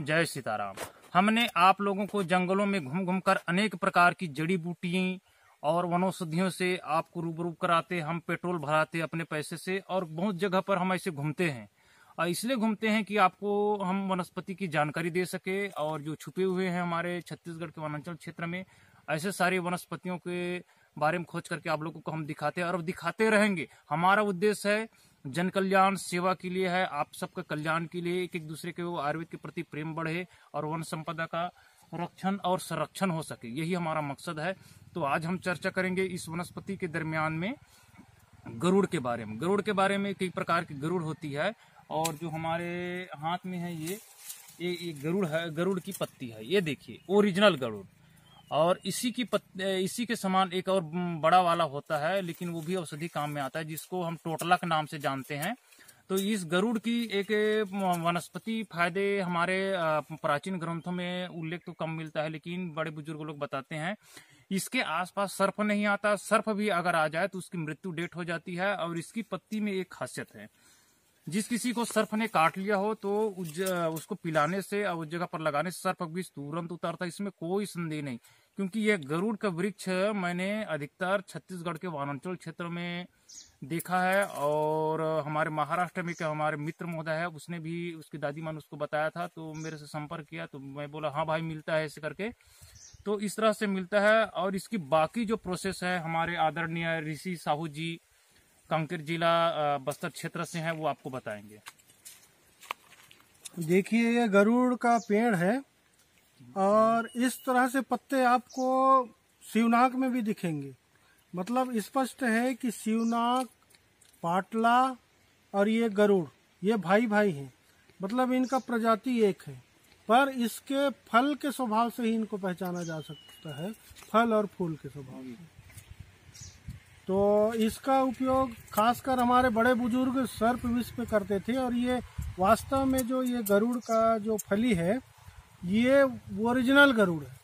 जय सीताराम। हमने आप लोगों को जंगलों में घूम घूम कर अनेक प्रकार की जड़ी बूटियां और वनौषधियों से आपको रूबरू कराते। हम पेट्रोल भराते अपने पैसे से और बहुत जगह पर हम ऐसे घूमते हैं। इसलिए घूमते हैं कि आपको हम वनस्पति की जानकारी दे सके और जो छुपे हुए हैं हमारे छत्तीसगढ़ के वनांचल क्षेत्र में ऐसे सारी वनस्पतियों के बारे में खोज करके आप लोगों को हम दिखाते हैं और दिखाते रहेंगे। हमारा उद्देश्य है जन कल्याण सेवा के लिए है, आप सबके कल्याण के लिए, एक दूसरे के आयुर्वेद के प्रति प्रेम बढ़े और वन संपदा का रक्षण और संरक्षण हो सके, यही हमारा मकसद है। तो आज हम चर्चा करेंगे इस वनस्पति के दरमियान में गरुड़ के बारे में। गरुड़ के बारे में कई प्रकार की गरुड़ होती है और जो हमारे हाथ में है ये गरुड़ है, गरुड़ की पत्ती है, ये देखिए ओरिजिनल गरुड़। और इसी के समान एक और बड़ा वाला होता है, लेकिन वो भी औषधि काम में आता है, जिसको हम टोटला के नाम से जानते हैं। तो इस गरुड़ की एक वनस्पति फायदे हमारे प्राचीन ग्रंथों में उल्लेख तो कम मिलता है, लेकिन बड़े बुजुर्ग लोग बताते हैं इसके आसपास सर्प नहीं आता। सर्प भी अगर आ जाए तो उसकी मृत्यु डेट हो जाती है। और इसकी पत्ती में एक खासियत है, जिस किसी को सर्प ने काट लिया हो तो उसको पिलाने से और उस जगह पर लगाने से सर्प विष तुरंत उतरता है, इसमें कोई संदेह नहीं। क्योंकि यह गरुड़ का वृक्ष मैंने अधिकतर छत्तीसगढ़ के वनांचल क्षेत्र में देखा है और हमारे महाराष्ट्र में क्या हमारे मित्र महोदय है, उसने भी उसकी दादी माँ ने उसको बताया था, तो मेरे से संपर्क किया तो मैं बोला हाँ भाई मिलता है ऐसे करके। तो इस तरह से मिलता है। और इसकी बाकी जो प्रोसेस है हमारे आदरणीय ऋषि साहू जी कांकेर जिला बस्तर क्षेत्र से हैं, वो आपको बताएंगे। देखिए ये गरुड़ का पेड़ है और इस तरह से पत्ते आपको शिवनाग में भी दिखेंगे। मतलब स्पष्ट है कि शिवनाग, पाटला और ये गरुड़ ये भाई भाई हैं। मतलब इनका प्रजाति एक है, पर इसके फल के स्वभाव से ही इनको पहचाना जा सकता है, फल और फूल के स्वभाव से। तो इसका उपयोग खासकर हमारे बड़े बुजुर्ग सर्प विष पे करते थे। और ये वास्तव में जो ये गरुड़ का जो फली है ये ओरिजिनल गरुड़ है।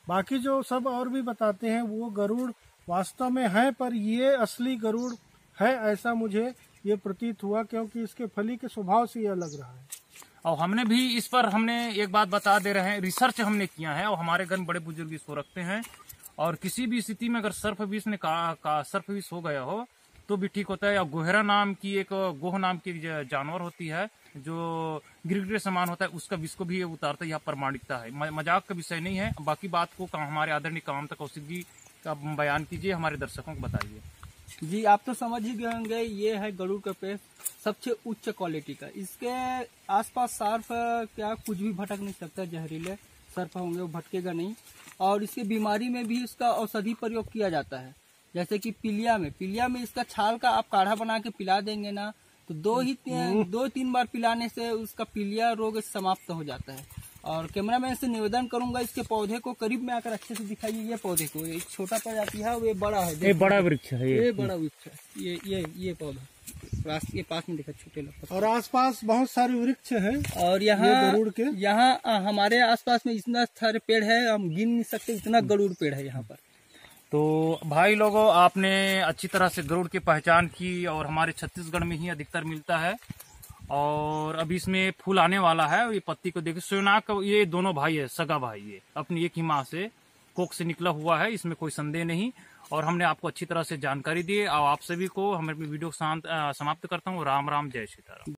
बाकी जो सब और भी बताते हैं वो गरुड़ वास्तव में है, पर ये असली गरुड़ है ऐसा मुझे ये प्रतीत हुआ, क्योंकि इसके फली के स्वभाव से यह लग रहा है। और हमने भी इस पर एक बात बता दे रहे हैं, रिसर्च हमने किया है और हमारे घर बड़े बुजुर्ग इसको रखते हैं। और किसी भी स्थिति में अगर सर्प विष सर्प विष हो गया हो तो भी ठीक होता है। या गोहरा नाम की एक गोह नाम की जानवर होती है जो गिरगिट के समान होता है, उसका विष को भी उतारता है, यह प्रमाणिकता है, मजाक का विषय नहीं है। बाकी बात को हमारे आदरणीय कामता कौशिक जी का बयान कीजिए, हमारे दर्शकों को बताइए। जी आप तो समझ ही गए होंगे, ये है गरुड़ का पेड़, सबसे उच्च क्वालिटी का। इसके आसपास सर्प क्या कुछ भी भटक नहीं सकता, जहरीले सर्प होंगे वो भटकेगा नहीं। और इसके बीमारी में भी इसका औषधि प्रयोग किया जाता है, जैसे कि पीलिया में इसका छाल का आप काढ़ा बना के पिला देंगे ना तो 2-3 बार पिलाने से उसका पीलिया रोग समाप्त हो जाता है। और कैमरामैन से निवेदन करूंगा इसके पौधे को करीब में आकर अच्छे से दिखाइए। ये पौधे को एक छोटा प्रजाति है, वो बड़ा है, ये बड़ा वृक्ष है, ये बड़ा वृक्ष है, ये पौधा रास्ते के पास में दिखा छोटे लगता। और आसपास बहुत सारे वृक्ष हैं और यहाँ हमारे आसपास में इतना सारे पेड़ है, हम गिन नहीं सकते, इतना गरुड़ पेड़ है यहाँ पर। तो भाई लोगों, आपने अच्छी तरह से गरुड़ की पहचान की और हमारे छत्तीसगढ़ में ही अधिकतर मिलता है। और अभी इसमें फूल आने वाला है। ये पत्ती को देखिए, शिवनाग का ये दोनों भाई है, सगा भाई, ये अपनी एक ही माँ से कोख से निकला हुआ है, इसमें कोई संदेह नहीं। और हमने आपको अच्छी तरह से जानकारी दी और आप सभी को हमें वीडियो समाप्त करता हूँ। राम राम, जय सीताराम।